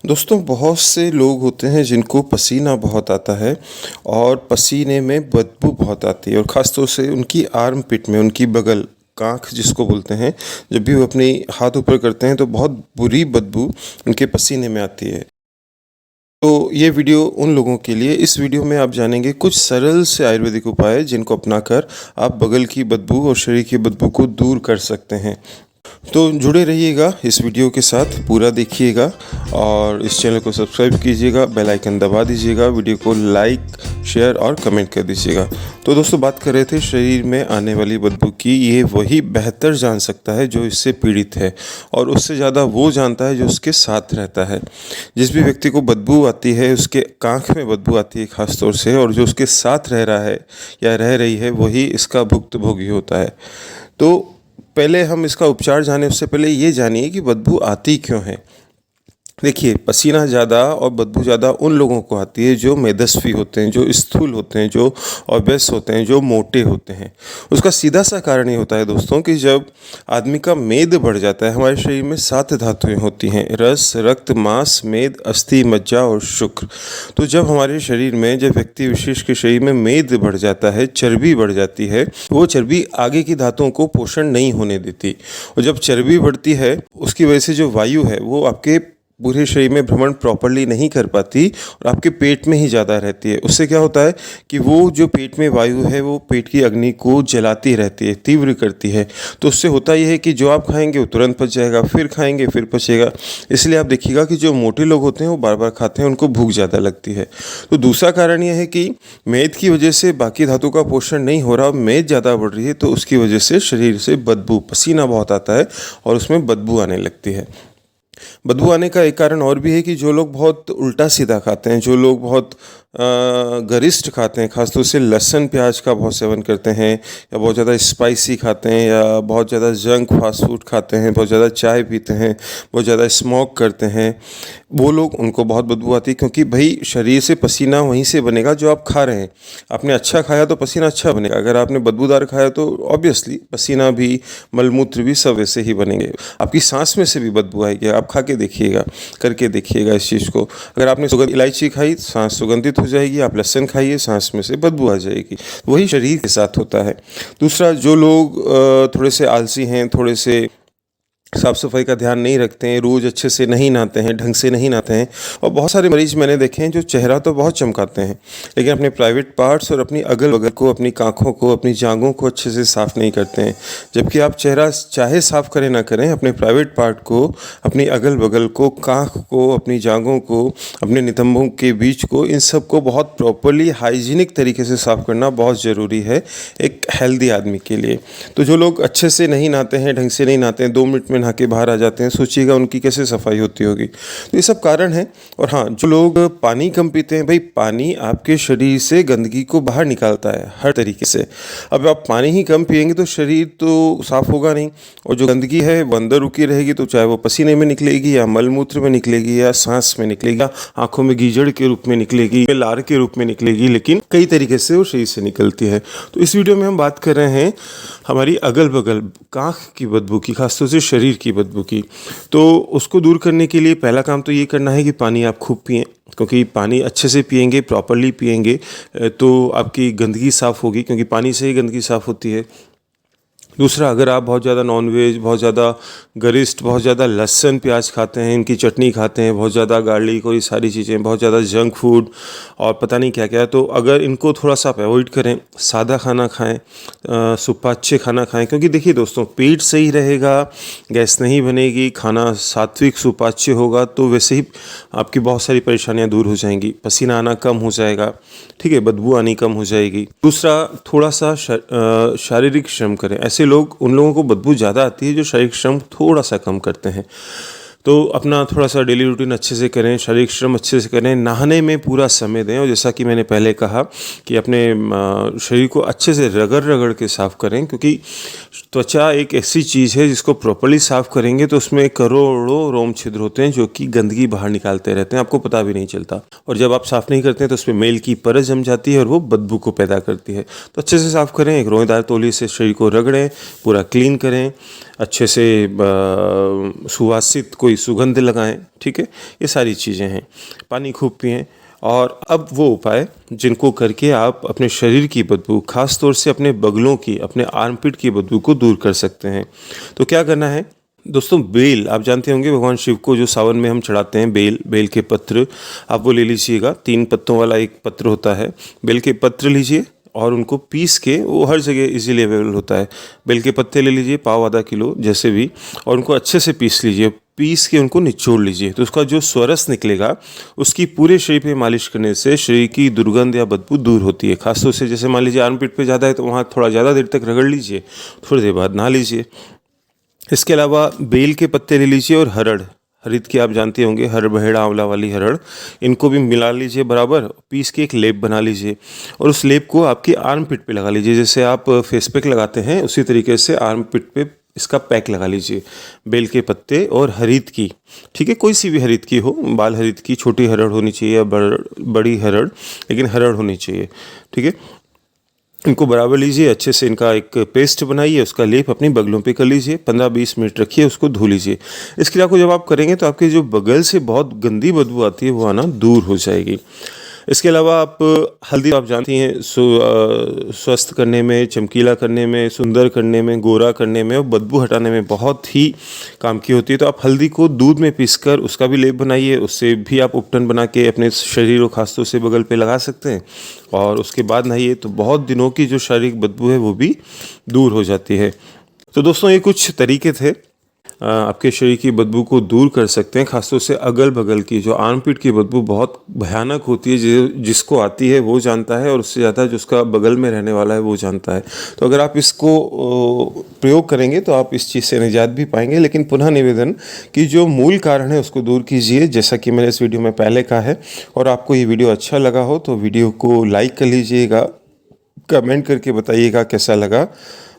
दोस्तों बहुत से लोग होते हैं जिनको पसीना बहुत आता है और पसीने में बदबू बहुत आती है और ख़ास तौर से उनकी आर्म पिट में उनकी बगल कांख जिसको बोलते हैं। जब भी वो अपनी हाथ ऊपर करते हैं तो बहुत बुरी बदबू उनके पसीने में आती है। तो ये वीडियो उन लोगों के लिए, इस वीडियो में आप जानेंगे कुछ सरल से आयुर्वेदिक उपाय जिनको अपनाकर आप बगल की बदबू और शरीर की बदबू को दूर कर सकते हैं। तो जुड़े रहिएगा इस वीडियो के साथ, पूरा देखिएगा और इस चैनल को सब्सक्राइब कीजिएगा, बेल आइकन दबा दीजिएगा, वीडियो को लाइक, शेयर और कमेंट कर दीजिएगा। तो दोस्तों बात कर रहे थे शरीर में आने वाली बदबू की। ये वही बेहतर जान सकता है जो इससे पीड़ित है और उससे ज़्यादा वो जानता है जो उसके साथ रहता है। जिस भी व्यक्ति को बदबू आती है, उसके कांख में बदबू आती है खास तौर से, और जो उसके साथ रह रहा है या रह रही है वही इसका भुक्तभोगी होता है। तो पहले हम इसका उपचार जाने उससे पहले ये जानिए कि बदबू आती क्यों है। देखिए, पसीना ज़्यादा और बदबू ज़्यादा उन लोगों को आती है जो मेदस्वी होते हैं, जो स्थूल होते हैं, जो ओबेस होते हैं, जो मोटे होते हैं। उसका सीधा सा कारण ये होता है दोस्तों कि जब आदमी का मेद बढ़ जाता है, हमारे शरीर में 7 धातुएं होती हैं: रस, रक्त, मांस, मेद, अस्थि, मज्जा और शुक्र। तो जब हमारे शरीर में, जब व्यक्ति विशेष के शरीर में मेद बढ़ जाता है, चर्बी बढ़ जाती है, वो चर्बी आगे की धातुओं को पोषण नहीं होने देती। और जब चर्बी बढ़ती है, उसकी वजह से जो वायु है वो आपके पूरे शरीर में भ्रमण प्रॉपरली नहीं कर पाती और आपके पेट में ही ज़्यादा रहती है। उससे क्या होता है कि वो जो पेट में वायु है वो पेट की अग्नि को जलाती रहती है, तीव्र करती है। तो उससे होता यह है कि जो आप खाएंगे वो तुरंत पच जाएगा, फिर खाएंगे फिर पचेगा। इसलिए आप देखिएगा कि जो मोटे लोग होते हैं वो बार बार खाते हैं, उनको भूख ज़्यादा लगती है। तो दूसरा कारण यह है कि मेद की वजह से बाकी धातु का पोषण नहीं हो रहा, मेद ज़्यादा बढ़ रही है, तो उसकी वजह से शरीर से बदबू, पसीना बहुत आता है और उसमें बदबू आने लगती है। बदबू आने का एक कारण और भी है कि जो लोग बहुत उल्टा सीधा खाते हैं, जो लोग बहुत गरिष्ठ खाते हैं, खासतौर से लहसुन प्याज का बहुत सेवन करते हैं, या बहुत ज़्यादा स्पाइसी खाते हैं, या बहुत ज़्यादा जंक फास्ट फूड खाते हैं, बहुत ज़्यादा चाय पीते हैं, बहुत ज़्यादा स्मोक करते हैं, वो लोग, उनको बहुत बदबू आती है। क्योंकि भाई शरीर से पसीना वहीं से बनेगा जो आप खा रहे हैं। आपने अच्छा खाया तो पसीना अच्छा बनेगा, अगर आपने बदबूदार खाया तो ऑब्वियसली पसीना भी, मलमूत्र भी सब वैसे ही बनेंगे। आपकी सांस में से भी बदबू आएगी। आप खा के देखिएगा, करके देखिएगा इस चीज़ को। अगर आपने सुगंध इलायची खाई, सांस सुगंधित हो जाएगी। आप लहसुन खाइए, सांस में से बदबू आ जाएगी। वही शरीर के साथ होता है। दूसरा, जो लोग थोड़े से आलसी हैं, थोड़े से साफ़ सफाई का ध्यान नहीं रखते हैं, रोज़ अच्छे से नहीं नहाते हैं, ढंग से नहीं नहाते हैं, और बहुत सारे मरीज मैंने देखे हैं जो चेहरा तो बहुत चमकाते हैं लेकिन अपने प्राइवेट पार्ट्स और अपनी अगल बगल को, अपनी कांखों को, अपनी जांघों को अच्छे से साफ़ नहीं करते हैं। जबकि आप चेहरा चाहे साफ़ करें ना करें, अपने प्राइवेट पार्ट को, अपनी अगल बगल को, कांख को, अपनी जांघों को, अपने नितंबों के बीच को, इन सब को बहुत प्रॉपरली हाइजीनिक तरीके से साफ़ करना बहुत ज़रूरी है एक हेल्दी आदमी के लिए। तो जो लोग अच्छे से नहीं नहाते हैं, ढंग से नहीं नहाते हैं, 2 मिनट में नहा के बाहर आ जाते हैं, सोचिएगा उनकी कैसे सफाई होती होगी। तो ये सब कारण है। और हाँ, जो लोग पानी कम पीते हैं, भाई पानी आपके शरीर से गंदगी को बाहर निकालता है हर तरीके से। अब आप पानी ही कम पिएंगे तो शरीर तो साफ होगा नहीं, और जो गंदगी है वो अंदर रुकी रहेगी, तो चाहे वो पसीने में निकलेगी या मलमूत्र में निकलेगी या सांस में निकलेगी, आंखों में गीजड़ के रूप में निकलेगी, लार के रूप में निकलेगी, लेकिन कई तरीके से वो शरीर से निकलती है। तो इस वीडियो में हम बात कर रहे हैं हमारी अगल बगल कांख की बदबू की, खासतौर से शरीर की बदबू की। तो उसको दूर करने के लिए पहला काम तो ये करना है कि पानी आप खूब पिएं, क्योंकि पानी अच्छे से पिएंगे, प्रॉपरली पिएंगे तो आपकी गंदगी साफ़ होगी, क्योंकि पानी से ही गंदगी साफ़ होती है। दूसरा, अगर आप बहुत ज़्यादा नॉनवेज, बहुत ज़्यादा गरिष्ठ, बहुत ज़्यादा लहसुन प्याज खाते हैं, इनकी चटनी खाते हैं, बहुत ज़्यादा गार्लिक और ये सारी चीज़ें, बहुत ज़्यादा जंक फूड और पता नहीं क्या क्या, तो अगर इनको थोड़ा सा आप अवॉइड करें, सादा खाना खाएं, सुपाच्य खाना खाएं। क्योंकि देखिए दोस्तों, पेट सही रहेगा, गैस नहीं बनेगी, खाना सात्विक सुपाच्य होगा, तो वैसे ही आपकी बहुत सारी परेशानियाँ दूर हो जाएंगी। पसीना आना कम हो जाएगा, ठीक है, बदबू आनी कम हो जाएगी। दूसरा, थोड़ा सा शारीरिक श्रम करें। ऐसे लोग, उन लोगों को बदबू ज़्यादा आती है जो शारीरिक श्रम थोड़ा सा कम करते हैं। तो अपना थोड़ा सा डेली रूटीन अच्छे से करें, शारीरिक श्रम अच्छे से करें, नहाने में पूरा समय दें, और जैसा कि मैंने पहले कहा कि अपने शरीर को अच्छे से रगड़ रगड़ के साफ़ करें, क्योंकि त्वचा एक ऐसी चीज़ है जिसको प्रॉपर्ली साफ़ करेंगे तो उसमें करोड़ों रोम छिद्र होते हैं जो कि गंदगी बाहर निकालते रहते हैं, आपको पता भी नहीं चलता। और जब आप साफ़ नहीं करते हैं तो उसमें मेल की परत जम जाती है और वो बदबू को पैदा करती है। तो अच्छे से साफ़ करें, एक रोएदार तौलिए से शरीर को रगड़ें, पूरा क्लीन करें, अच्छे से सुवासित कोई सुगंध लगाएं, ठीक है। ये सारी चीज़ें हैं। पानी खूब पिएं। और अब वो उपाय जिनको करके आप अपने शरीर की बदबू, खास तौर से अपने बगलों की, अपने आर्मपिट की बदबू को दूर कर सकते हैं। तो क्या करना है दोस्तों, बेल आप जानते होंगे, भगवान शिव को जो सावन में हम चढ़ाते हैं, बेल के पत्र, आप वो ले लीजिएगा। 3 पत्तों वाला एक पत्र होता है। बेल के पत्र लीजिए और उनको पीस के, वो हर जगह इजीली अवेलेबल होता है। बेल के पत्ते ले लीजिए, पाव आधा किलो जैसे भी, और उनको अच्छे से पीस लीजिए। पीस के उनको निचोड़ लीजिए, तो उसका जो स्वरस निकलेगा उसकी पूरे शरीर पे मालिश करने से शरीर की दुर्गंध या बदबू दूर होती है। खासतौर से जैसे मान लीजिए आर्मपिट पे ज़्यादा है तो वहाँ थोड़ा ज़्यादा देर तक रगड़ लीजिए, थोड़ी देर बाद नहा लीजिए। इसके अलावा बेल के पत्ते ले लीजिए और हरड़ की आप जानते होंगे, हरड़ बहेड़ा आंवला वाली हरड़, इनको भी मिला लीजिए बराबर, पीस के एक लेप बना लीजिए और उस लेप को आपकी आर्म पिट पे लगा लीजिए। जैसे आप फेस पैक लगाते हैं उसी तरीके से आर्म पिट पे इसका पैक लगा लीजिए, बेल के पत्ते और हरीत की, ठीक है। कोई सी भी हरीत की हो, बाल हरीत की, छोटी हरड़ होनी चाहिए या बड़ी हरड़, लेकिन हरड़ होनी चाहिए, ठीक है। इनको बराबर लीजिए, अच्छे से इनका एक पेस्ट बनाइए, उसका लेप अपनी बगलों पे कर लीजिए, 15-20 मिनट रखिए, उसको धो लीजिए। इस क्रिया को जब आप करेंगे तो आपके जो बगल से बहुत गंदी बदबू आती है वो आना दूर हो जाएगी। इसके अलावा आप हल्दी आप जानती हैं, स्वस्थ करने में, चमकीला करने में, सुंदर करने में, गोरा करने में और बदबू हटाने में बहुत ही काम की होती है। तो आप हल्दी को दूध में पीसकर उसका भी लेप बनाइए, उससे भी आप उपटन बना के अपने शरीर और खासतौर से बगल पे लगा सकते हैं और उसके बाद नहाइए, तो बहुत दिनों की जो शारीरिक बदबू है वो भी दूर हो जाती है। तो दोस्तों, ये कुछ तरीके थे आपके शरीर की बदबू को दूर कर सकते हैं। खासतौर से अगल बगल की जो आर्मपिट की बदबू बहुत भयानक होती है, जिसको आती है वो जानता है और उससे ज़्यादा जो उसका बगल में रहने वाला है वो जानता है। तो अगर आप इसको प्रयोग करेंगे तो आप इस चीज़ से निजात भी पाएंगे। लेकिन पुनः निवेदन कि जो मूल कारण है उसको दूर कीजिए, जैसा कि मैंने इस वीडियो में पहले कहा है। और आपको ये वीडियो अच्छा लगा हो तो वीडियो को लाइक कर लीजिएगा, कमेंट करके बताइएगा कैसा लगा,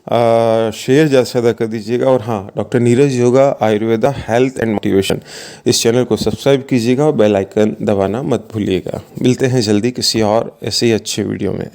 शेयर ज़्यादा से ज़्यादा कर दीजिएगा। और हाँ, doctor Neeraj yoga Ayurveda health and motivation, इस चैनल को सब्सक्राइब कीजिएगा और बेल आइकन दबाना मत भूलिएगा। मिलते हैं जल्दी किसी और ऐसे ही अच्छे वीडियो में।